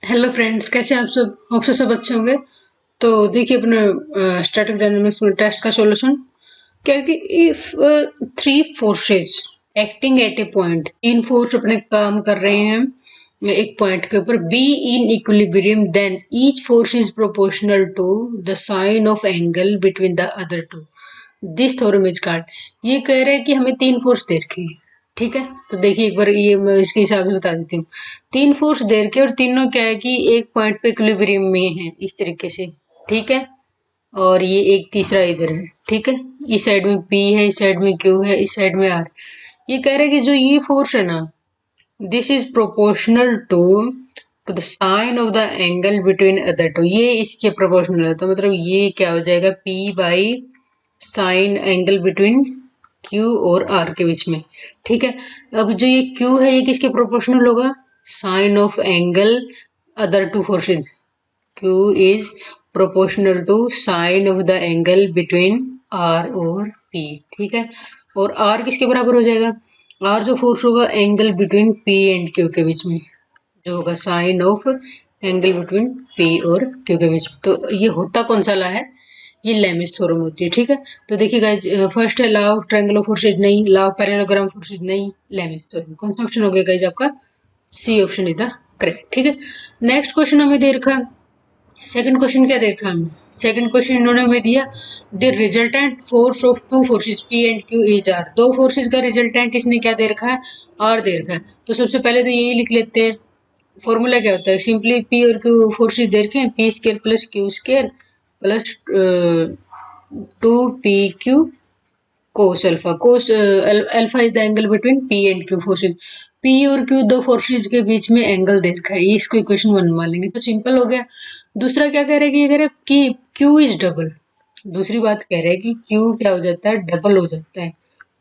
Hello friends, कैसे हैं आप सब? होप से सब अच्छे होंगे। तो देखिए अपने स्टैटिक डायनामिक्स में टेस्ट का सॉल्यूशन क्या है कि if three forces acting at a point, तीन फोर्स अपने काम कर रहे हैं एक पॉइंट के ऊपर, be in equilibrium, then each force is proportional to the sine of angle between the other two. This theorem is called. ये कह रहे हैं कि हमें तीन फोर्स दे रखी है, ठीक है। तो देखिए एक बार ये मैं इसके हिसाब से बता देती हूँ। तीन फोर्स दे रखे और तीनों क्या है कि एक पॉइंट पे इक्विलिब्रियम में है इस तरीके से, ठीक है। और ये एक तीसरा इधर है, ठीक है। इस साइड में P है, इस साइड में Q है, इस साइड में R। ये कह रहे हैं कि जो ये फोर्स है ना, this is proportional to the sine of the angle between other two. ये इसके प्रोपोर्शनल है, तो मतलब ये क्या हो जाएगा, P by sine angle between Q और R के बीच में, ठीक है। अब जो ये Q है ये किसके प्रोपोर्शनल होगा, sine of angle other two forces. Q is proportional to sine of the angle between R और P, ठीक है। और R किसके बराबर हो जाएगा, R जो फोर्स होगा angle between P and Q के बीच में, जो होगा sine of angle between P और Q के बीच में। तो ये होता कौन सा ला है, ये लेमिस थ्योरम होती है, ठीक है। तो देखिए गाइज, फर्स्ट है लॉ ऑफ ट्रायंगुलर फोर्सेज, नहीं। लॉ ऑफ पैरेललोग्राम फोर्सेज, नहीं। Lami's theorem. कौन सा ऑप्शन हो गया गाइज आपका, C option is the correct, ठीक है। नेक्स्ट क्वेश्चन हमें दे रखा है। सेकंड क्वेश्चन क्या देखा हमें, सेकंड क्वेश्चन इन्होंने हमें दिया, the resultant force of two forces P and Q is R। दो फोर्सेस का रिजल्टेंट इसने क्या दे रखा है, R दे रखा है। तो सबसे पहले तो यही लिख लेते हैं। फॉर्मूला क्या होता है, सिंपली P और Q फोर्सेस दे रखे हैं, P square plus Q square plus 2PQ cos alpha. Cos alpha is the angle between P and Q forces. P और Q दो फोर्सेज के बीच में एंगल दे रखा है, ये इसको इक्वेशन 1 मान लेंगे, तो सिंपल हो गया। दूसरा क्या कह रहे हैं कि ये कह रहे हैं कि Q इज डबल। दूसरी बात कह रहे हैं कि Q क्या हो जाता है, डबल हो जाता है।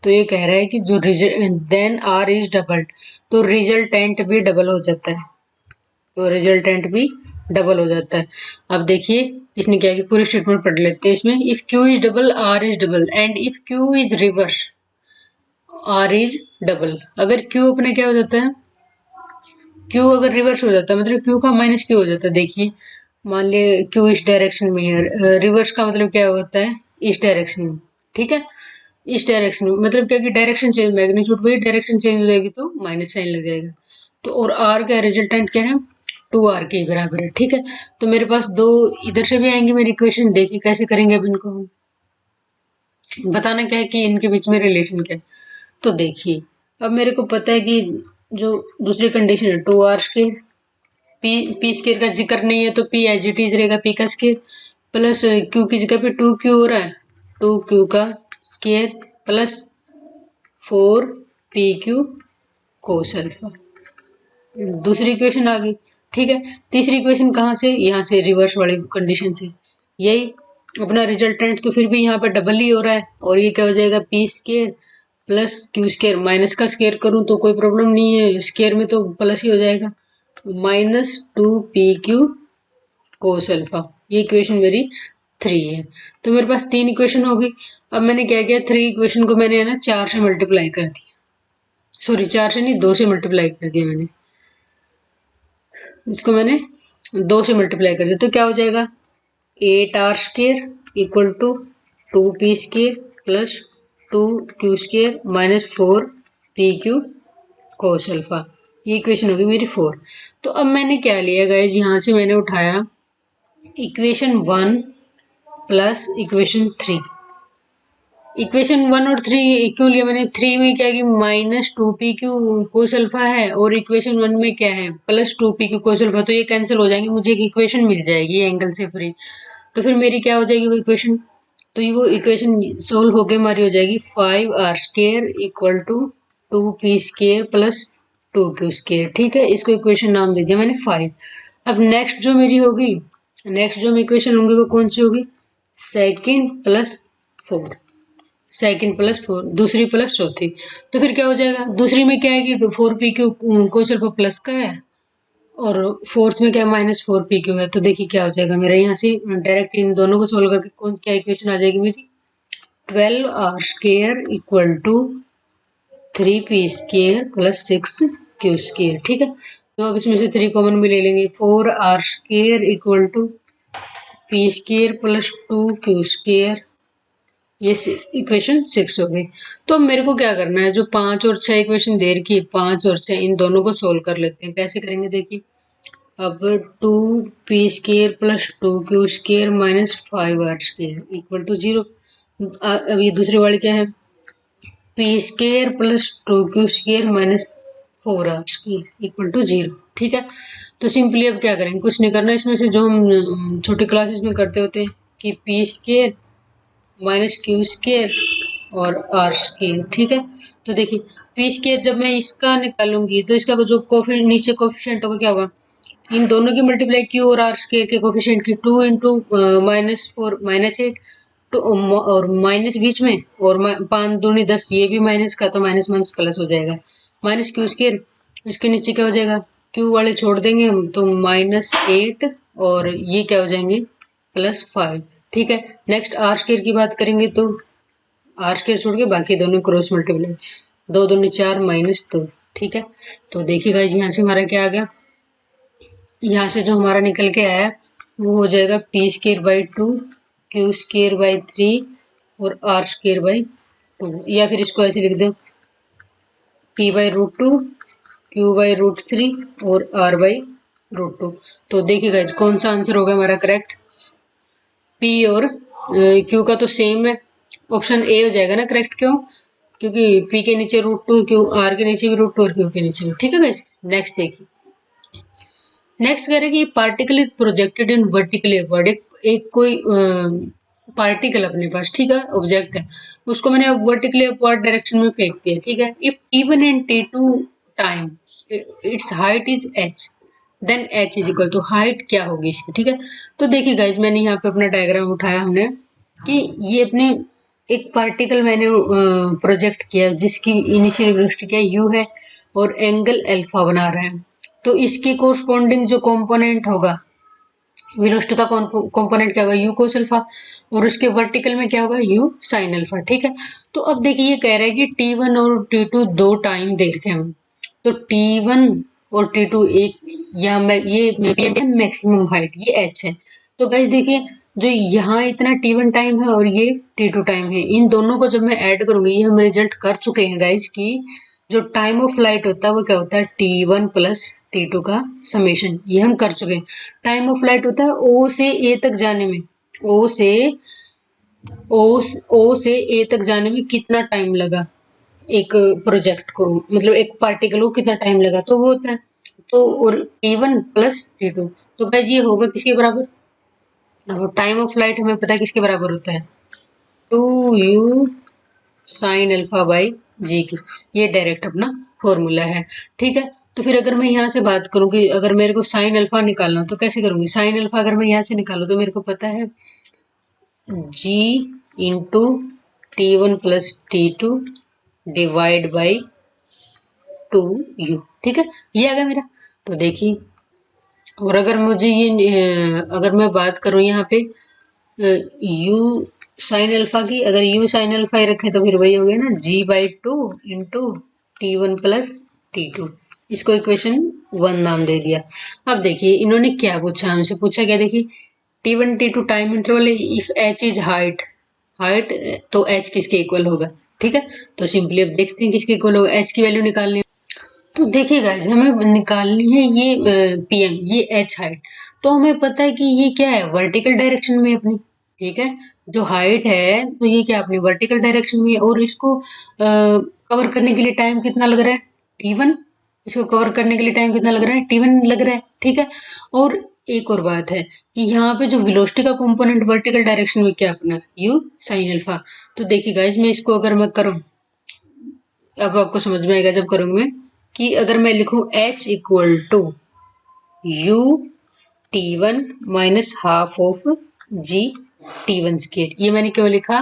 तो ये कह रहा है कि जो देन R इज डबल, तो रिजल्टेंट भी डबल हो जाता है, तो रिजल्टेंट भी डबल हो जाता है। अब देखिए इसने क्या किया, पूरी स्टेटमेंट पढ़ लेते हैं इसमें। If Q is double R is double and if Q is reverse R is double. अगर Q अपने क्या हो जाता है, Q अगर रिवर्स हो जाता है मतलब Q का माइनस Q हो जाता है। देखिए मान लिया Q इस डायरेक्शन में है, रिवर्स का मतलब क्या होता है, इस डायरेक्शन में, ठीक है। इस डायरेक्शन में मतलब क्या कि डायरेक्शन चेंज, मैग्नीट्यूड वही डायरेक्शन चेंज हो जाएगी तो माइनस साइन लग जाएगा। तो और R का रिजल्टेंट क्या है, 2R के बराबर है, ठीक है। तो मेरे पास दो इधर से भी आएंगे मेरी इक्वेशन। देखिए कैसे करेंगे अब इनको, बताना क्या है कि इनके बीच में रिलेशन क्या है। तो देखिए अब मेरे को पता है कि जो दूसरी कंडीशन है 2R स्केयर, पी स्केयर का जिक्र नहीं है तो P एज इट इज रहेगा, P का स्केयर प्लस Q की जगह पे 2Q हो रहा है, 2Q का square plus 4PQ cos alpha. दूसरी इक्वेशन आ गई, ठीक है। तीसरी इक्वेशन कहाँ से, यहाँ से रिवर्स वाली कंडीशन से। यही अपना रिजल्टेंट तो फिर भी यहाँ पर डबल ही हो रहा है, और ये क्या हो जाएगा, P square plus Q square. Minus का स्केयर करूँ तो कोई प्रॉब्लम नहीं है, स्केयर में तो प्लस ही हो जाएगा, माइनस 2PQ कोस अल्फा। ये इक्वेशन मेरी 3 है। तो मेरे पास तीन इक्वेशन हो गई। अब मैंने क्या किया, थ्री इक्वेशन को मैंने है ना 4 से मल्टीप्लाई कर दिया, सॉरी 4 से नहीं 2 से मल्टीप्लाई कर दिया मैंने, इसको मैंने 2 से मल्टीप्लाई कर दिया। तो क्या हो जाएगा, 8R square equal to 2P square plus 2Q square minus 4PQ cos alpha. ये इक्वेशन होगी मेरी 4। तो अब मैंने क्या लिया गाइज, यहाँ से मैंने उठाया इक्वेशन 1 प्लस इक्वेशन 3। इक्वेशन 1 और 3 क्यों लिया मैंने, 3 में क्या है कि माइनस 2PQ कोस अल्फा है, और इक्वेशन 1 में क्या है, प्लस 2PQ कोस अल्फा। तो ये कैंसिल हो जाएंगे, मुझे एक इक्वेशन मिल जाएगी एंगल से फ्री। तो फिर मेरी क्या हो जाएगी वो इक्वेशन, तो ये वो इक्वेशन सोल्व होके हमारी हो जाएगी 5R square equal to 2P square plus 2Q square, ठीक है। इसको इक्वेशन नाम दे दिया मैंने 5। अब नेक्स्ट जो मेरी होगी, नेक्स्ट जो इक्वेशन होंगी वो कौन सी होगी, सेकेंड प्लस 4, सेकेंड प्लस 4, दूसरी प्लस चौथी। तो फिर क्या हो जाएगा, दूसरी में क्या है कि 4PQ कोस अल्फा प्लस का है, और फोर्थ में क्या माइनस 4PQ है। तो देखिए क्या हो जाएगा मेरा, यहाँ से डायरेक्ट इन दोनों को सोल्व करके कौन क्या इक्वेशन आ जाएगी मेरी, 12R square equal to 3P square plus 6Q square, ठीक है। तो अब इसमें से 3 कॉमन भी ले लेंगे। 4r² equal to p² plus 2q²। ये इक्वेशन 6 हो गई। तो अब मेरे को क्या करना है, जो 5 और 6 इक्वेशन दे रखी है, 5 और 6 इन दोनों को सोल्व कर लेते हैं। कैसे करेंगे देखिए, अब 2p² plus 2q² minus 5r² equal to 0। अब ये दूसरी वाली क्या है, p² plus 2q² minus 4r² equal to 0। ठीक है, तो सिंपली अब क्या करेंगे, कुछ नहीं करना इसमें से, जो हम छोटी क्लासेस में करते होते हैं कि p² माइनस q² और r²। ठीक है, तो देखिए p² जब मैं इसका निकालूंगी तो इसका जो नीचे कोफिशिएंट होगा क्या होगा, इन दोनों की मल्टीप्लाई q और r² के कोफिशिएंट की 2 इंटू -4 -8 तो और माइनस बीच में, और 5 दूनी 10, ये भी माइनस का, तो माइनस माइनस प्लस हो जाएगा, माइनस q²। इसके नीचे क्या हो जाएगा, q वाले छोड़ देंगे हम तो -8 और ये क्या हो जाएंगे +5। ठीक है, नेक्स्ट r² की बात करेंगे तो r² छोड़ के बाकी दोनों क्रॉस मल्टीप्लाई, 2 दूनी 4 -2। ठीक है, तो देखिएगा यहाँ से हमारा क्या आ गया, यहाँ से जो हमारा निकल के आया वो हो जाएगा p²/2 q²/3 और r²/2, या फिर इसको ऐसे लिख दो p/√2 q/√3 और r/√2। तो देखिएगा कौन सा आंसर होगा हमारा करेक्ट, p और q का तो सेम है, ऑप्शन ए हो जाएगा ना करेक्ट। क्यों, क्योंकि p के नीचे √2, q r के नीचे भी √2 और q के नीचे भी। ठीक है गाइस, नेक्स्ट देखिए, नेक्स्ट कह रहे कि particle is projected in vertically upward. एक कोई पार्टिकल अपने पास, ठीक है, ऑब्जेक्ट है, उसको मैंने वर्टिकली अपवर्ड डायरेक्शन में फेंक दिया। ठीक है, if even in t2 time its height is h, then h is equal to, height क्या होगी इसकी। ठीक है, तो देखिए गाइज मैंने यहाँ पे अपना डायग्राम उठाया हमने कि ये अपने एक पार्टिकल मैंने प्रोजेक्ट किया जिसकी इनिशियल वेलोसिटी क्या u है और एंगल अल्फा बना रहा है। तो इसके कोरस्पॉन्डिंग जो कंपोनेंट होगा, वेलोसिटी का कंपोनेंट क्या होगा, u कोस अल्फा, और उसके वर्टिकल में क्या होगा, u साइन अल्फा। ठीक है, तो अब देखिए ये कह रहा है कि t1 और t2 दो टाइम दे रखे हम, तो t1 और t2 एक, ये मैक्सिमम हाइट ये h है। तो गाइस देखिए जो यहाँ इतना t1 टाइम है और ये t2 टाइम है, इन दोनों को जब मैं ऐड करूंगी, ये हम रिजल्ट कर चुके हैं गाइस कि जो टाइम ऑफ फ्लाइट होता है वो क्या होता है, t1 प्लस t2 का समेशन, ये हम कर चुके हैं। टाइम ऑफ फ्लाइट होता है ओ से ए तक जाने में, ओ से ए तक जाने में कितना टाइम लगा एक प्रोजेक्ट को, मतलब एक पार्टिकल को कितना टाइम लगा, तो वो होता है तो, और t1 प्लस t2, तो गाइस ये होगा किसके बराबर, अब टाइम ऑफ फ्लाइट हमें पता है किसके बराबर होता है, 2u साइन अल्फा बाई जी की, ये डायरेक्ट अपना फॉर्मूला है। ठीक है, तो फिर अगर मैं यहाँ से बात करूँ कि अगर मेरे को साइन अल्फा निकालना हो तो कैसे करूँगी, साइन अल्फा अगर मैं यहाँ से निकालूँ तो मेरे को पता है g into t1 plus t2 divide by 2u। ठीक है, ये आ गया मेरा। तो देखिए, और अगर मुझे ये अगर मैं बात करूँ यहाँ पे u साइन अल्फा की, अगर u साइन अल्फा ही रखे तो फिर वही हो गया ना, g/2 into t1 plus t2, इसको इक्वेशन 1 नाम दे दिया। अब देखिए इन्होंने क्या पूछा, हमसे पूछा क्या, देखिए t1 t2 time interval, if h is height, तो h किसके इक्वल होगा। ठीक है, तो सिंपली अब देखते हैं किसके इक्वल होगा, h की वैल्यू निकालनी है। तो देखिए गाइस हमें निकालनी है ये पीएम, ये एच हाइट, तो हमें पता है कि ये क्या है, वर्टिकल डायरेक्शन में अपनी। ठीक है, जो हाइट है तो ये क्या अपनी वर्टिकल डायरेक्शन में है, और इसको कवर करने के लिए टाइम कितना लग रहा है, t1, इसको कवर करने के लिए टाइम कितना लग रहा है, t1 लग रहा है। ठीक है, और एक और बात है कि यहाँ पे जो वेलोसिटी का कंपोनेंट वर्टिकल डायरेक्शन में क्या अपना u साइन अल्फा। तो देखिए गाइस मैं इसको अगर मैं करूँ, अब आपको समझ में आएगा जब करूँगी मैं, कि अगर मैं लिखूं h equal to u t1 minus half of g t1², ये मैंने क्यों लिखा,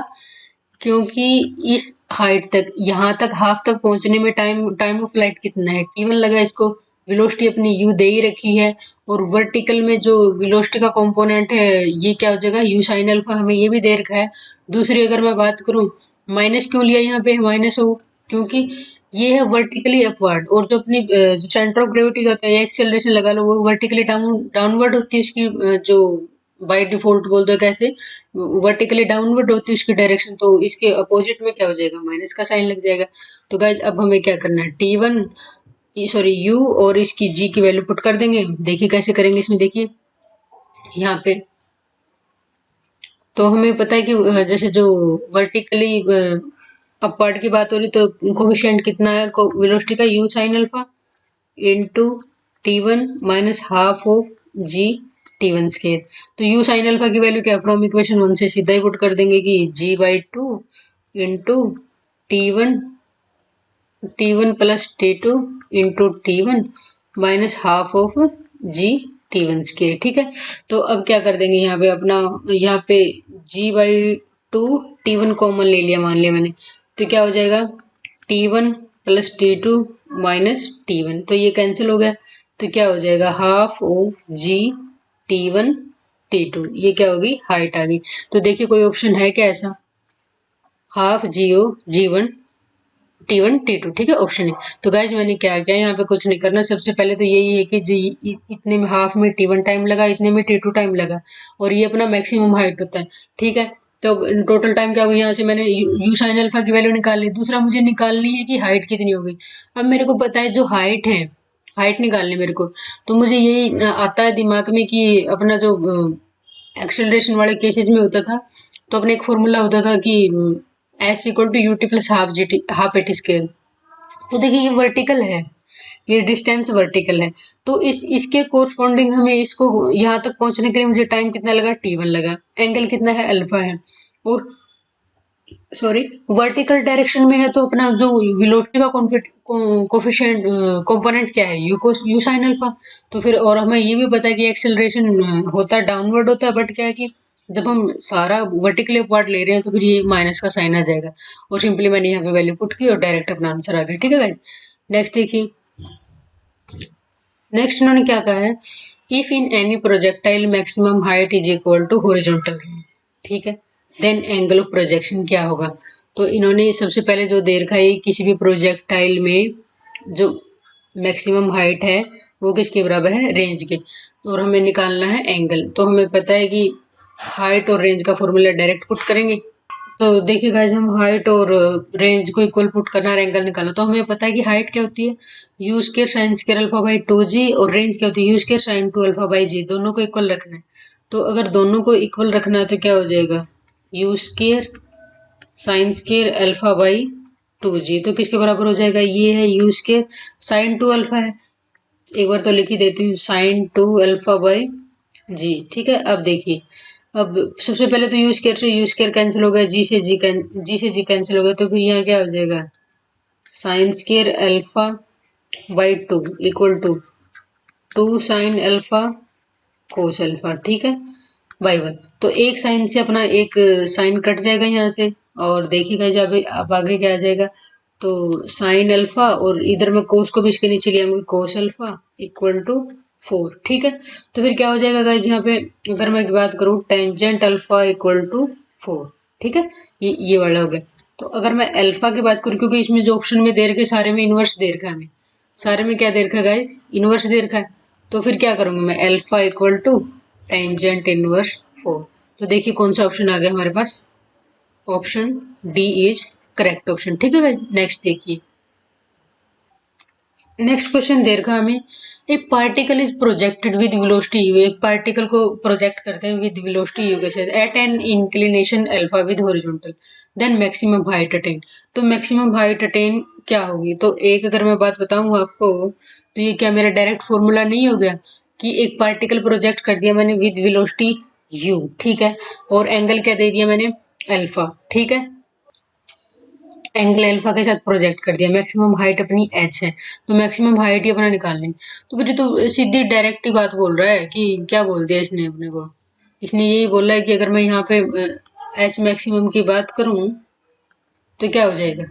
क्योंकि इस हाइट तक, यहाँ तक हाफ तक पहुंचने में टाइम ऑफ फ्लाइट कितना है, t1 लगा, इसको वेलोसिटी अपनी u दे ही रखी है, और वर्टिकल में जो वेलोसिटी का कंपोनेंट है ये क्या हो जाएगा, u साइन अल्फा, हमें ये भी दे रखा है। दूसरी अगर मैं बात करूं, माइनस क्यों लिया यहाँ पे, माइनस हो, क्योंकि ये है वर्टिकली अपवर्ड, और जो अपनी जो सेंटर ऑफ ग्रेविटी का होता है, एक्सेलरेशन लगा लो, वो वर्टिकली डाउनवर्ड होती है उसकी, जो बाय डिफॉल्ट बोल दो कैसे, वर्टिकली डाउनवर्ड होती है उसकी डायरेक्शन, तो इसके अपोजिट में क्या हो जाएगा, माइनस का साइन लग जाएगा। तो गाइज अब हमें क्या करना है, T1 सॉरी U और इसकी G की वैल्यू पुट कर देंगे। देखिए कैसे करेंगे इसमें, देखिए यहाँ पे तो हमें पता है कि जैसे जो वर्टिकली अपवर्ड की बात हो रही, तो कोफिशिएंट कितना है वेलोसिटी का, U sine alpha into T1 minus half of G T1 square. तो U साइन अल्फा की वैल्यू क्या, फ्रॉम इक्वेशन 1 से सीधा ही पुट कर देंगे कि G/2 into T1 plus T2 into T1 minus half of G T1 square. ठीक है, तो अब क्या कर देंगे यहाँ पे अपना, यहाँ पे G/2 T1 कॉमन ले लिया, मान लिया मैंने, तो क्या हो जाएगा T1 plus T2 minus T1, तो ये कैंसिल हो गया, तो क्या हो जाएगा half of G T1 T2, ये क्या होगी, हाइट आ गई। तो देखिए कोई ऑप्शन है क्या ऐसा, half GO G1 T1 T2, ठीक है, ऑप्शन है। तो गाइज मैंने क्या किया, यहाँ पे कुछ नहीं करना, सबसे पहले तो यही है कि जी इतने में हाफ में T1 टाइम लगा, इतने में T2 टाइम लगा, और ये अपना मैक्सिमम हाइट होता है। ठीक है, तो टोटल टाइम क्या होगा, यहाँ से मैंने यू साइन अल्फा की वैल्यू निकाल ली, दूसरा मुझे निकालनी है कि हाइट कितनी होगी। अब मेरे को पता है जो हाइट है, हाइट निकालनी मेरे को, तो मुझे यही आता है दिमाग में कि अपना जो एक्सेलरेशन वाले केसेस में होता था, तो अपने एक फॉर्मूला होता था कि S equal to u t plus half a t square. तो देखिए ये वर्टिकल है, ये डिस्टेंस वर्टिकल है, तो इस इसके कोरस्पॉन्डिंग हमें इसको यहाँ तक पहुंचने के लिए मुझे टाइम कितना लगा, T1 लगा, एंगल कितना है, अल्फा है, और सॉरी वर्टिकल डायरेक्शन में है, तो अपना जो वेलोसिटी का कोफिशिएंट कंपोनेंट क्या है, यू साइन अल्फा। तो फिर और हमें ये भी पता है कि एक्सेलरेशन होता है डाउनवर्ड होता है, बट क्या है कि जब हम सारा वर्टिकली अपवर्ड ले रहे हैं तो फिर ये माइनस का साइन आ जाएगा, और सिंपली मैंने यहाँ पे वैल्यू पुट की और डायरेक्ट अपना आंसर आ गया। ठीक है गाइस, नेक्स्ट देखिए, नेक्स्ट उन्होंने क्या कहा है, if in any projectile maximum height is equal to horizontal, ठीक है, देन एंगल ऑफ प्रोजेक्शन क्या होगा। तो इन्होंने सबसे पहले जो दे रखा है, किसी भी प्रोजेक्टाइल में जो मैक्सिमम हाइट है वो किसके बराबर है, रेंज के, और हमें निकालना है एंगल। तो हमें पता है कि हाइट और रेंज का फॉर्मूला डायरेक्ट पुट करेंगे। तो देखिए गाइस, हम हाइट और रेंज को इक्वल पुट करना है, एंगल निकालना, तो हमें पता है कि हाइट क्या होती है, you square sine square alpha by 2G, और रेंज क्या होती है, you square sign 2 alpha by G, दोनों को इक्वल रखना है। तो अगर दोनों को इक्वल रखना है तो क्या हो जाएगा, you square sine square alpha by 2G, तो किसके बराबर हो जाएगा, ये है यू स्क्वायर साइन 2 अल्फा है, एक बार तो लिख ही देती हूँ, साइन 2 अल्फा बाई G। ठीक है, अब देखिए, अब सबसे पहले तो यू स्केयर कैंसिल हो गया, जी से जी कैंसिल हो गया, तो फिर यहाँ क्या हो जाएगा, sine square alpha by 2 equal to 2 sine alpha cos alpha, ठीक है, बाई 1। तो एक साइन से अपना एक साइन कट जाएगा यहाँ से, और देखिएगा जब अब आगे क्या आ जाएगा, तो साइन अल्फा और इधर में कोस को भी इसके नीचे ले आऊंगी, कोस अल्फा इक्वल टू 4। ठीक है, तो फिर क्या हो जाएगा गाइज, यहाँ पे अगर मैं बात करूँ टेंजेंट अल्फा इक्वल टू 4। ठीक है, ये वाला हो गया। तो अगर मैं अल्फा की बात करूँ, क्योंकि इसमें जो ऑप्शन में दे रखे सारे में इनवर्स दे रखा है, हमें सारे में क्या दे रखा है गाइज, इनवर्स दे रखा है, तो फिर क्या करूंगा मैं, alpha equal to tangent inverse 4। तो देखिए कौन सा ऑप्शन आ गया हमारे पास, option D is correct option. ठीक है गाइज, नेक्स्ट देखिए, नेक्स्ट क्वेश्चन दे रखा हमें, एक particle is projected with velocity u, एक पार्टिकल को प्रोजेक्ट करते हैं विद वेलोसिटी यू के साथ at an inclination alpha with horizontal, then maximum height attain. तो मैक्सिमम हाइट अटेन क्या होगी, तो एक अगर मैं बात बताऊं आपको, तो ये क्या मेरा डायरेक्ट फॉर्मूला नहीं हो गया कि एक पार्टिकल प्रोजेक्ट कर दिया मैंने विद वेलोसिटी यू, ठीक है, और एंगल क्या दे दिया मैंने, अल्फा, ठीक है, एंगल अल्फा के साथ प्रोजेक्ट कर दिया, मैक्सिमम हाइट अपनी h है, तो मैक्सिमम हाइट ही अपना निकालनी। तो फिर तो सीधी डायरेक्ट ही बात बोल रहा है कि क्या बोल दिया इसने अपने को, इसने यही बोला है कि अगर मैं यहाँ पे h मैक्सिमम की बात करूं तो क्या हो जाएगा,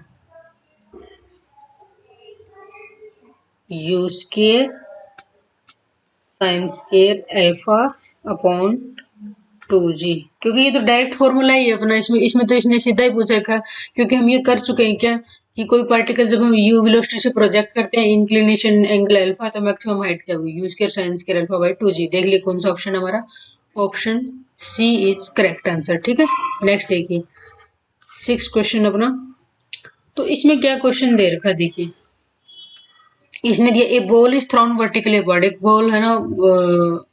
you square sine square alpha upon 2G, क्योंकि ये तो डायरेक्ट फॉर्मूला ही है अपना, इसमें इसमें तो इसने सीधा ही पूछ रखा है, क्योंकि हम ये कर चुके हैं क्या कि कोई पार्टिकल जब हम यू वेलोसिटी से प्रोजेक्ट करते हैं इंक्लिनेशन एंगल अल्फा, तो मैक्सिमम हाइट क्या होगी, u square sine square alpha by 2g। देख लिए कौन सा ऑप्शन हमारा, option C is correct answer. ठीक है, नेक्स्ट देखिए 6 क्वेश्चन अपना। तो इसमें क्या क्वेश्चन दे रखा है देखिए, इसने दिया a ball is thrown vertically upward. एक बॉल है ना,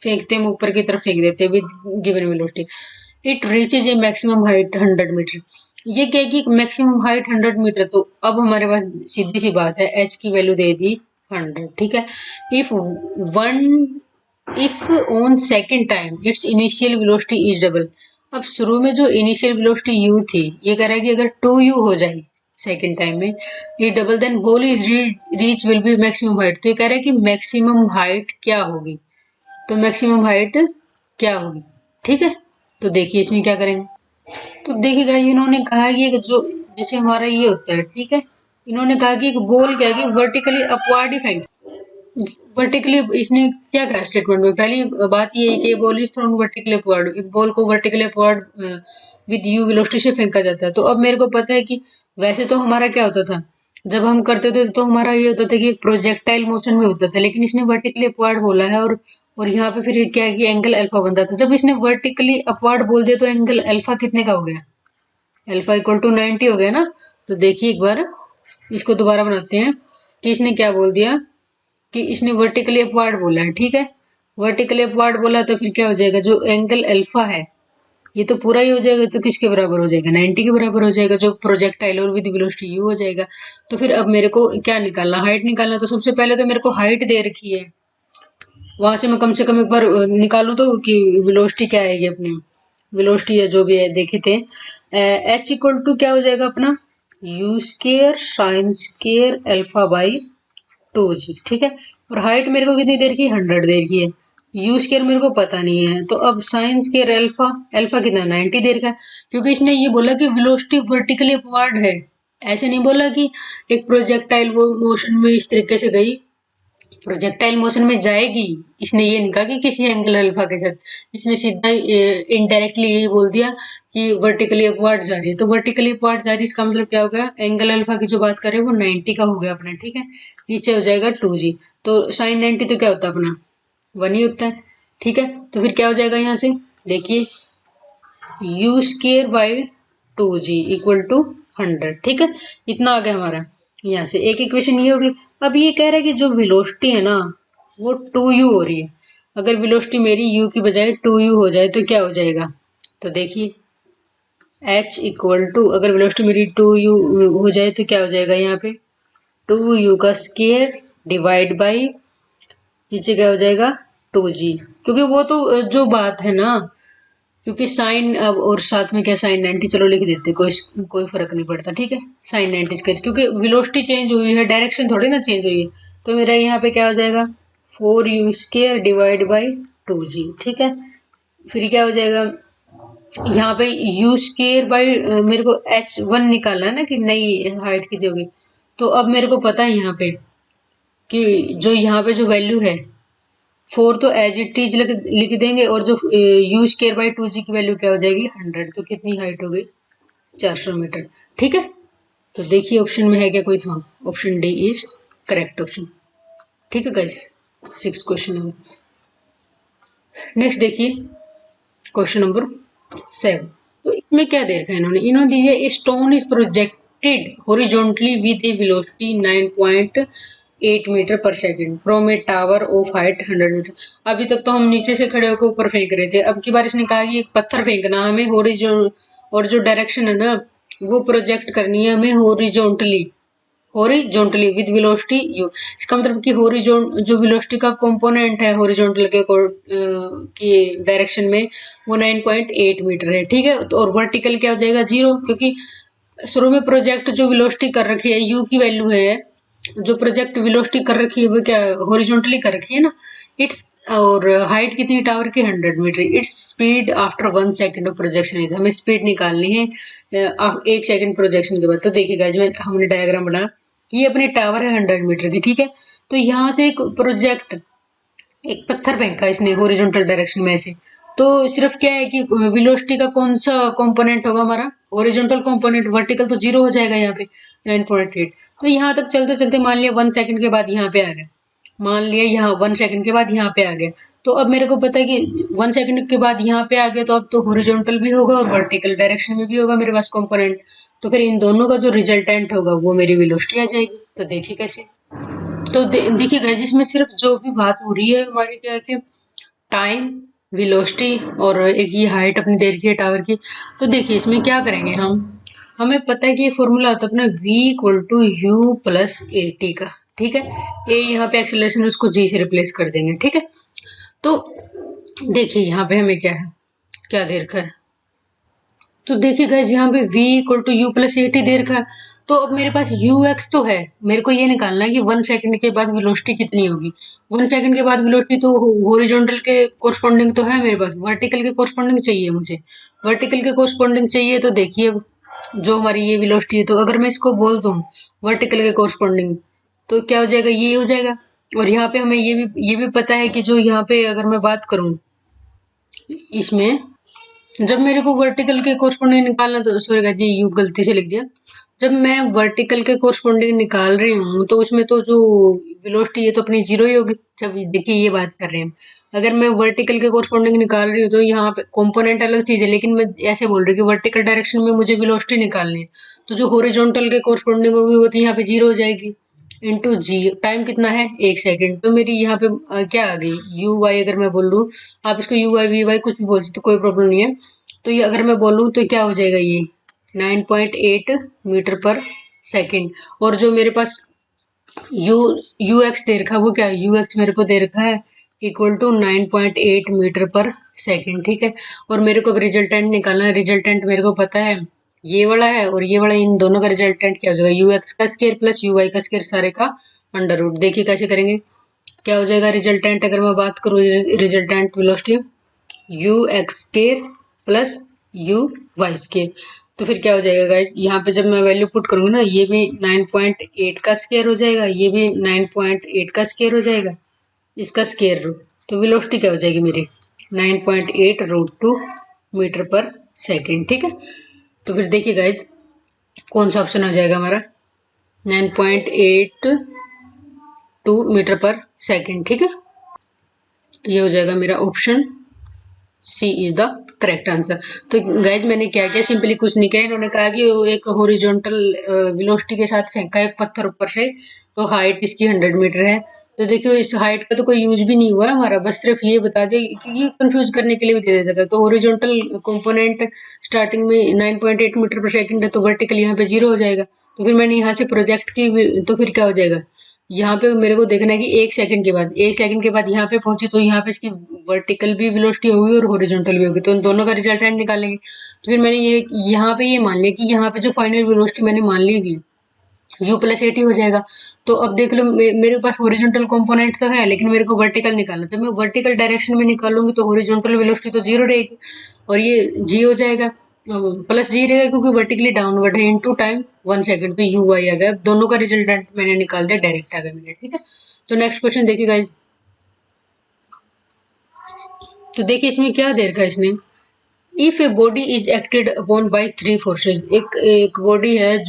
फेंकते हैं ऊपर की तरफ फेंक देते हैं with given velocity, it reaches a maximum height 100 metre. ये क्या है कि मैक्सिमम हाइट 100 मीटर, तो अब हमारे पास सीधी सी बात है एच की वैल्यू दे दी 100। ठीक है, if one if on second time it's initial velocity is double. अब शुरू में जो इनिशियल वेलोसिटी u थी, ये कह रहा है कि अगर 2u हो जाए सेकेंड टाइम में, ये double then ball is reach will be maximum height. तो ये कह रहा है कि मैक्सिमम हाइट क्या होगी, तो मैक्सिमम हाइट क्या होगी। ठीक है, तो देखिए इसमें क्या करेंगे। तो देखिएगा इन्होंने कहा कि जो जैसे हमारा ये होता है, ठीक है, इन्होंने कहा कि एक बॉल क्या है कि वर्टिकली अपवर्ड ही फेंक, वर्टिकली। इसने क्या कहा स्टेटमेंट में, पहली बात ये है कि ball is thrown vertically upward, एक बॉल को vertically upward with you velocity से फेंका जाता है। तो अब मेरे को पता है कि वैसे तो हमारा क्या होता था, जब हम करते थे तो हमारा ये होता था कि प्रोजेक्टाइल मोशन में होता था, लेकिन इसने वर्टिकली अपवर्ड बोला है, और यहाँ पे फिर क्या है कि एंगल अल्फा बनता था। जब इसने वर्टिकली अपवर्ड बोल दिया तो एंगल अल्फा कितने का हो गया, अल्फा इक्वल टू 90 हो गया ना। तो देखिए एक बार इसको दोबारा बनाते हैं कि इसने क्या बोल दिया कि इसने वर्टिकली अपवर्ड बोला है। ठीक है, वर्टिकली अपवर्ड बोला तो फिर क्या हो जाएगा, जो एंगल अल्फा है ये तो पूरा ही हो जाएगा, तो किसके बराबर हो जाएगा, 90 के बराबर हो जाएगा, जो प्रोजेक्टाइल और विद वेलोसिटी यू हो जाएगा। तो फिर अब मेरे को क्या निकालना, हाइट निकालना। तो सबसे पहले तो मेरे को हाइट दे रखी है, वहां से मैं कम से कम एक बार निकालू तो कि वेलोसिटी क्या आएगी अपनी, वेलोसिटी या जो भी है देखे थे, एच इक्वल टू क्या हो जाएगा अपना, you square sine square alpha by 2g। ठीक है, और हाइट मेरे को कितनी देर की, 100 देर की है, यू स्केयर मेरे को पता नहीं है, तो अब साइन स्केयर अल्फा, अल्फा कितना 90 देर का है, क्योंकि इसने ये बोला कि वेलोसिटी वर्टिकली अपवर्ड है, ऐसे नहीं बोला कि एक प्रोजेक्टाइल वो मोशन में इस तरीके से गई, प्रोजेक्टाइल मोशन में जाएगी। इसने ये नहीं कहा कि किसी एंगल अल्फा के साथ, इसने सीधा इनडायरेक्टली यही बोल दिया कि वर्टिकली अपवर्ड जा रही है। तो वर्टिकली अपवर्ड जा रही है इसका मतलब क्या होगा, एंगल अल्फा की जो बात करें वो 90 का हो गया अपना। ठीक है, नीचे हो जाएगा 2g, तो साइन 90 तो क्या होता है अपना 1 ही होता है। ठीक है, तो फिर क्या हो जाएगा यहाँ से देखिए, u square by 2g equal to 100। ठीक है, इतना आ गया हमारा, यहाँ से एक इक्वेशन ये होगी। अब ये कह रहा है कि जो वेलोसिटी है ना वो 2u हो रही है, अगर वेलोसिटी मेरी u की बजाय 2u हो जाए तो क्या हो जाएगा, तो देखिए h इक्वल टू, अगर वेलोसिटी मेरी 2u हो जाए तो क्या हो जाएगा यहाँ पे, 2u का स्केयर डिवाइड बाई नीचे क्या हो जाएगा 2g, क्योंकि वो तो जो बात है ना, क्योंकि साइन अब और साथ में क्या साइन 90, चलो लिख देते, कोई फर्क नहीं पड़ता। ठीक है, साइन 90 स्क्वायर, क्योंकि वेलोसिटी चेंज हुई है, डायरेक्शन थोड़ी ना चेंज हुई है, तो मेरा यहाँ पे क्या हो जाएगा 4u square divide by 2g। ठीक है, फिर क्या हो जाएगा यहाँ पे u स्क्वायर बाई, मेरे को h1 निकालना है ना कि नई हाइट कितनी होगी। तो अब मेरे को पता है यहाँ पे कि जो यहाँ पे जो वैल्यू है 4 तो एज इट इज लिख देंगे, और जो यू स्केयर बाई 2g की वैल्यू क्या हो जाएगी 100, तो कितनी हाइट हो गई 400 मीटर। ठीक है, तो देखिए ऑप्शन में है क्या कोई, हाँ option D is correct option. ठीक है गाइस, 6 क्वेश्चन में। नेक्स्ट देखिए क्वेश्चन नंबर 7। तो इसमें क्या दे रखा है इन्होंने दिया है stone is projected horizontally with a velocity 9.8 metre पर second from a tower of height 100 metre. अभी तक तो हम नीचे से खड़े होकर ऊपर फेंक रहे थे, अब की बार इसने कहा कि एक पत्थर फेंकना हमें हॉरिजॉन, और जो डायरेक्शन है ना वो प्रोजेक्ट करनी है हमें horizontally, horizontally with velocity you. इसका मतलब कि हॉरिजॉन जो वेलोसिटी का कंपोनेंट है हॉरिजॉन्टल के की डायरेक्शन में वो 9.8 मीटर है। ठीक है, और वर्टिकल क्या हो जाएगा 0, क्योंकि शुरू में प्रोजेक्ट जो वेलोसिटी कर रखी है यू की वैल्यू है, जो प्रोजेक्ट वेलोसिटी कर रखी है वो क्या हॉरिजॉन्टली कर रखी है ना, इट्स, और हाइट कितनी टावर की 100 metre, its speed after 1 second of projection है, हमें स्पीड निकालनी है 1 सेकंड प्रोजेक्शन के बाद। तो देखिएगा इसमें हमने डायग्राम बना कि ये अपने टावर है 100 मीटर की। ठीक है, तो यहाँ से एक प्रोजेक्ट, एक पत्थर फेंका इसने हॉरिजॉन्टल डायरेक्शन में ऐसे, तो सिर्फ क्या है कि वेलोसिटी का कौन सा कंपोनेंट होगा हमारा हॉरिजॉन्टल कंपोनेंट, वर्टिकल तो 0 हो जाएगा यहाँ पे। 9.8। तो यहाँ तक चलते चलते मान लिया 1 सेकंड के बाद यहाँ पे आ गया, मान लिया यहाँ 1 सेकंड के बाद यहाँ पे आ गया। तो अब मेरे को पता है कि 1 सेकंड के बाद यहाँ पे आ गया, तो अब तो हॉरिजॉन्टल भी होगा और वर्टिकल डायरेक्शन में भी होगा मेरे पास कंपोनेंट। तो फिर इन दोनों का जो रिजल्टेंट होगा वो मेरी वेलोसिटी आ जाएगी। तो देखिए कैसे। तो देखिए गाइस, जिसमें सिर्फ जो भी बात हो रही है हमारी क्या है कि टाइम, वेलोसिटी और एक ये हाइट अपनी दे रखी है टावर की। तो देखिए इसमें क्या करेंगे हम, हमें पता है कि एक फॉर्मूला होता है अपना v equal to u plus a t का, ठीक है। ए यहाँ पे एक्सेलरेशन, उसको जी से रिप्लेस कर देंगे, ठीक है। तो देखिए यहाँ पे हमें क्या है, क्या दे रखा है। तो देखिए गाइस यहाँ पे v equal to u plus a t दे रखा है। तो अब मेरे पास यू एक्स तो है, मेरे को ये निकालना है कि 1 सेकंड के बाद वेलोसिटी कितनी होगी। 1 सेकंड के बाद वेलोसिटी तो हॉरिजॉन्टल के कोरस्पॉन्डिंग तो है मेरे पास, वर्टिकल के कोरस्पॉन्डिंग चाहिए मुझे। वर्टिकल के कोरस्पॉन्डिंग चाहिए, तो देखिए जो हमारी ये वेलोसिटी है, तो अगर मैं इसको बोल दूं वर्टिकल के कोरस्पॉन्डिंग, तो क्या हो जाएगा, ये हो जाएगा। और यहाँ पे हमें ये भी पता है कि जो यहाँ पे अगर मैं बात करूं इसमें, जब मेरे को वर्टिकल के कोरस्पॉन्डिंग निकालना, तो सॉरी गाइस, ये यू गलती से लिख दिया। जब मैं वर्टिकल के कोरस्पॉन्डिंग निकाल रही हूँ तो उसमें तो जो वेलोसिटी है तो अपनी जीरो ही होगी। जब देखिए ये बात कर रहे हैं, अगर मैं वर्टिकल के कोरस्पॉन्डिंग निकाल रही हूँ तो यहाँ पे कंपोनेंट अलग चीज है, लेकिन मैं ऐसे बोल रही हूँ कि वर्टिकल डायरेक्शन में मुझे वेलोसिटी निकालनी है, तो जो हॉरिजॉन्टल के कोरस्पॉन्डिंग होगी वो तो यहाँ पे जीरो हो जाएगी। इंटू जी, टाइम कितना है 1 सेकंड, तो मेरी यहाँ पे क्या आ गई यू वाई। अगर मैं बोल लूँ, आप इसको यू वाई वी वाई कुछ भी बोल सकते, कोई प्रॉब्लम नहीं है। तो ये अगर मैं बोलूँ तो क्या हो जाएगा, ये 9.8 मीटर पर सेकंड। और जो मेरे पास यू यू एक्स दे रखा है वो क्या है, यू एक्स मेरे को दे रखा है इक्वल टू 9.8 मीटर पर सेकंड, ठीक है। और मेरे को रिजल्टेंट निकालना है, रिजल्टेंट मेरे को पता है ये वाला है और ये वाला, इन दोनों का रिजल्टेंट क्या हो जाएगा, यू एक्स का स्केयर प्लस यू वाई का स्केयर, सारे का अंडर रूट। देखिए कैसे करेंगे, क्या हो जाएगा रिजल्टेंट। अगर मैं बात करूँ resultant velocity, u x square plus u y square, तो फिर क्या हो जाएगा गाइस, यहाँ पे जब मैं वैल्यू पुट करूंगी ना, ये भी 9.8 का स्केयर हो जाएगा, ये भी 9.8 का स्केयर हो जाएगा, इसका स्केयर रूट। तो वेलोसिटी क्या हो जाएगी मेरी 9.8 रूट 2 मीटर पर सेकेंड, ठीक है। तो फिर देखिए गाइज कौन सा ऑप्शन हो जाएगा हमारा, 9.82 मीटर पर सेकेंड, ठीक है। ये हो जाएगा मेरा option C is the correct answer. तो गाइज मैंने क्या किया, सिंपली कुछ नहीं किया, इन्होंने कहा कि वो एक हॉरिजॉन्टल वेलोसिटी के साथ फेंका एक पत्थर ऊपर से, तो हाइट इसकी 100 मीटर है। तो देखियो इस हाइट का तो कोई यूज भी नहीं हुआ है हमारा, बस सिर्फ ये बता दिया कि ये कंफ्यूज करने के लिए भी दे देता था। तो हॉरिजॉन्टल कंपोनेंट स्टार्टिंग में 9.8 मीटर पर सेकंड है, तो वर्टिकल यहाँ पे 0 हो जाएगा। तो फिर मैंने यहाँ से प्रोजेक्ट की, तो फिर क्या हो जाएगा, यहाँ पे मेरे को देखना है कि 1 सेकंड के बाद, 1 सेकंड के बाद यहाँ पे पहुंची, तो यहाँ पे इसकी वर्टिकल भी वेलोसिटी होगी और हॉरिजॉन्टल भी होगी, तो इन दोनों का रिजल्टेंट निकालेंगे। तो फिर मैंने ये यहाँ पे ये मान लिया कि यहाँ पे जो फाइनल वेलोसिटी मैंने मान ली हुई u प्लस ए टी हो जाएगा। तो अब देख लो मेरे पास हॉरिजॉन्टल कंपोनेंट तो है, लेकिन मेरे को वर्टिकल निकालना। जब मैं वर्टिकल डायरेक्शन में निकालूंगी तो हॉरिजॉन्टल वेलोसिटी तो 0 रहेगी और ये जी हो जाएगा, प्लस जी रहेगा क्योंकि वर्टिकली डाउनवर्ड है, इनटू टाइम 1 सेकंड, तो यू आई आ गया। दोनों का रिजल्टेंट मैंने निकाल दिया, डायरेक्ट आ गया मेरे, ठीक है। तो नेक्स्ट क्वेश्चन देखिए गाइस। तो देखिए इसमें क्या दे रखा है इसने, if a body is acted upon by 3 forces, एक बॉडी है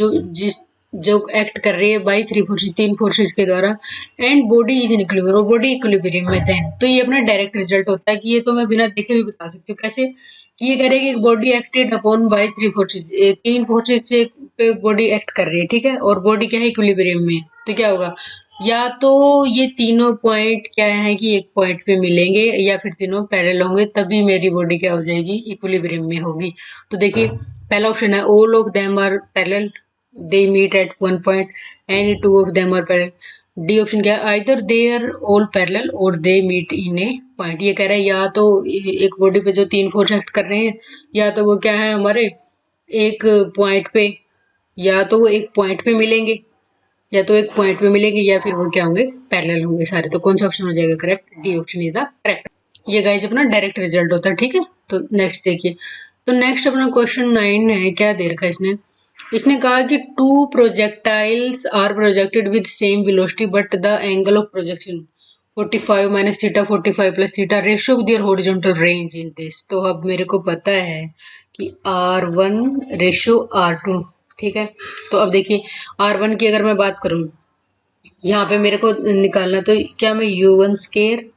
जो एक्ट कर रही है बाई 3 फोर्सेज, 3 फोर्सेज के द्वारा, and body is in equilibrium, और बॉडी इक्विलिब्रियम में, देन तो ये अपना डायरेक्ट रिजल्ट होता है कि ये तो मैं बिना देखे भी बता सकती हूँ कैसे, कि ये कह रहे हैं कि एक body acted upon by 3 forces, 3 forces से पे बॉडी एक्ट कर रही है, ठीक है, और बॉडी क्या है इक्विलिब्रियम में। तो क्या होगा, या तो ये तीनों पॉइंट क्या है कि एक पॉइंट पे मिलेंगे, या फिर तीनों पैरेलल होंगे, तभी मेरी बॉडी क्या हो जाएगी, इक्विलिब्रियम में होगी। तो देखिए पहला ऑप्शन है all of them are parallel, they meet at one point, any two of them are parallel. D option क्या है, either they are all parallel और they meet in A point. ये कह रहा है या तो एक बॉडी पे जो 3 फोर्स एक्ट कर रहे हैं, या तो वो क्या है हमारे एक पॉइंट पे, या तो वो एक पॉइंट पे मिलेंगे, या तो एक पॉइंट पे मिलेंगे, या फिर वो क्या होंगे पैरेलल होंगे सारे। तो कौन सा ऑप्शन हो जाएगा correct, D option is the correct. ये गाइस अपना डायरेक्ट रिजल्ट होता है, ठीक है। तो नेक्स्ट देखिए, तो नेक्स्ट अपना क्वेश्चन 9 है, क्या दे रखा है इसने कहा कि 2 projectiles are projected with same velocity but the angle of projection 45 minus theta 45 plus theta, ratio of their horizontal range is this. तो अब मेरे को पता है कि R1 रेशियो R2 ठीक है। तो अब देखिए R1 की अगर मैं बात करूं, यहाँ पे मेरे को निकालना, तो क्या मैं U1 square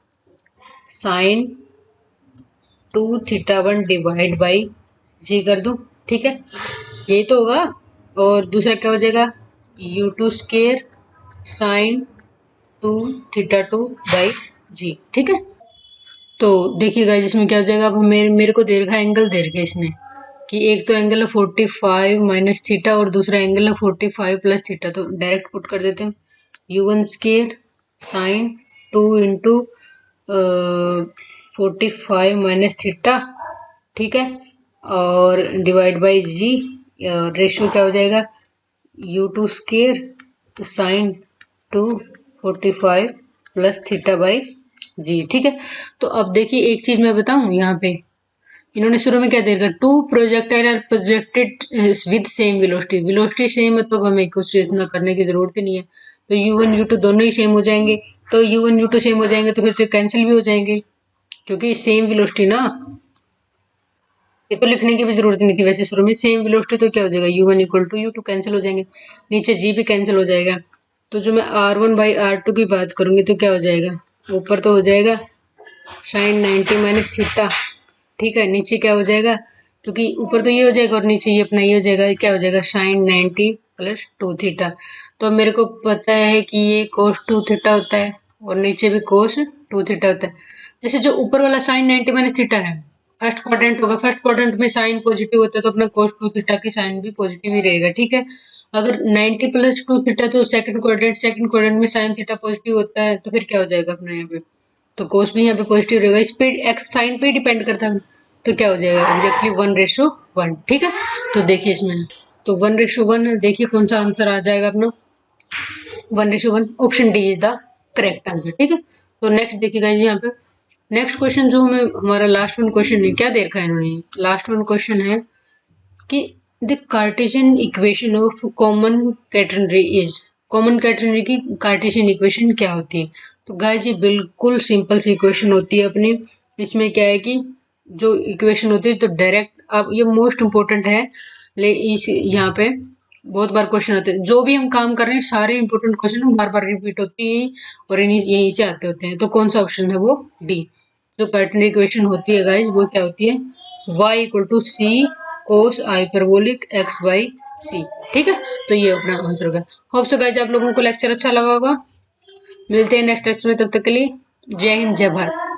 sine 2θ1 divide by g कर दूं, ठीक है, यही तो होगा। और दूसरा क्या हो जाएगा, U2 square sign 2θ2 by g, ठीक है। तो देखिएगा जिसमें क्या हो जाएगा, अब मेरे को दे रखा एंगल दे रखा है इसने, कि एक तो एंगल है 45 माइनस थीटा और दूसरा एंगल है 45 प्लस थीटा। तो डायरेक्ट पुट कर देते हैं, U1 square sign 2 into 45 minus theta, ठीक है, और डिवाइड बाई जी, रेशियो क्या हो जाएगा, U2 square sine 245 plus theta by g, ठीक है। तो अब देखिए एक चीज मैं बताऊं, यहाँ पे इन्होंने शुरू में क्या दे रखा, two projectile are projected with same velocity, velocity same है तो हमें कुछ इतना करने की जरूरत ही नहीं है। तो U1 U2 दोनों ही सेम हो जाएंगे, तो U1 U2 सेम हो जाएंगे तो फिर तो कैंसिल भी हो जाएंगे, क्योंकि सेम वेलोसिटी ना, ये तो लिखने की भी जरूरत नहीं थी वैसे शुरू में, सेम वेलोसिटी तो क्या हो जाएगा, U1 equal to U2 cancel हो जाएंगे, नीचे जी भी कैंसिल हो जाएगा। तो जो मैं R1 बाई R2 की बात करूंगी तो क्या हो जाएगा, ऊपर तो हो जाएगा साइन 90 माइनस थीटा, ठीक है, नीचे क्या हो जाएगा, क्योंकि ऊपर तो ये हो जाएगा और नीचे ये अपना ये हो जाएगा, क्या हो जाएगा साइन 90 प्लस 2θ। तो अब मेरे को पता है कि ये कोस 2θ होता है और नीचे भी कोस 2θ होता है। जैसे जो ऊपर वाला साइन 90 माइनस थीटा है, फर्स्ट क्वाड्रेंट होगा, फर्स्ट क्वाड्रेंट में साइन पॉजिटिव होता है तो अपना कोस 2θ की साइन भी पॉजिटिव ही रहेगा, ठीक है। अगर 90 प्लस 2θ तो सेकंड क्वाड्रेंट में साइन थीटा पॉजिटिव होता है, तो फिर क्या हो जाएगा अपना यहाँ पे, तो कोस भी यहाँ पे पॉजिटिव रहेगा, इस पे एक्स साइन पे डिपेंड करता है, तो क्या हो जाएगा एग्जैक्टली 1:1, ठीक है। तो देखिए इसमें तो 1:1, देखिए कौन सा आंसर आ जाएगा अपना, 1:1, option D is the correct answer, ठीक है। तो नेक्स्ट देखिएगा जी, यहाँ पे नेक्स्ट क्वेश्चन जो हमें हमारा लास्ट वन क्वेश्चन है, क्या दे रखा है इन्होंने, लास्ट वन क्वेश्चन है कि the Cartesian equation of common catenary is, common catenary की कार्टेशियन इक्वेशन क्या होती है। तो गाइस ये बिल्कुल सिंपल सी इक्वेशन होती है अपनी, इसमें क्या है कि जो इक्वेशन होती है तो डायरेक्ट, अब ये मोस्ट इंपॉर्टेंट है, ले इस यहाँ पे बहुत बार क्वेश्चन होते हैं, जो भी हम काम कर रहे हैं सारे इंपॉर्टेंट क्वेश्चन बार बार रिपीट होती है और इन्हीं यहीं से आते होते हैं। तो कौन सा ऑप्शन है, वो डी, जो कैटेनरी इक्वेशन होती है गाइस वो क्या होती है, y equal to c cos hyperbolic x by c, ठीक है। तो ये अपना आंसर होगा। होप सो गाइस आप लोगों को लेक्चर अच्छा लगा होगा, मिलते हैं नेक्स्ट लेक्चर में, तब तक के लिए जय हिंद जय भारत।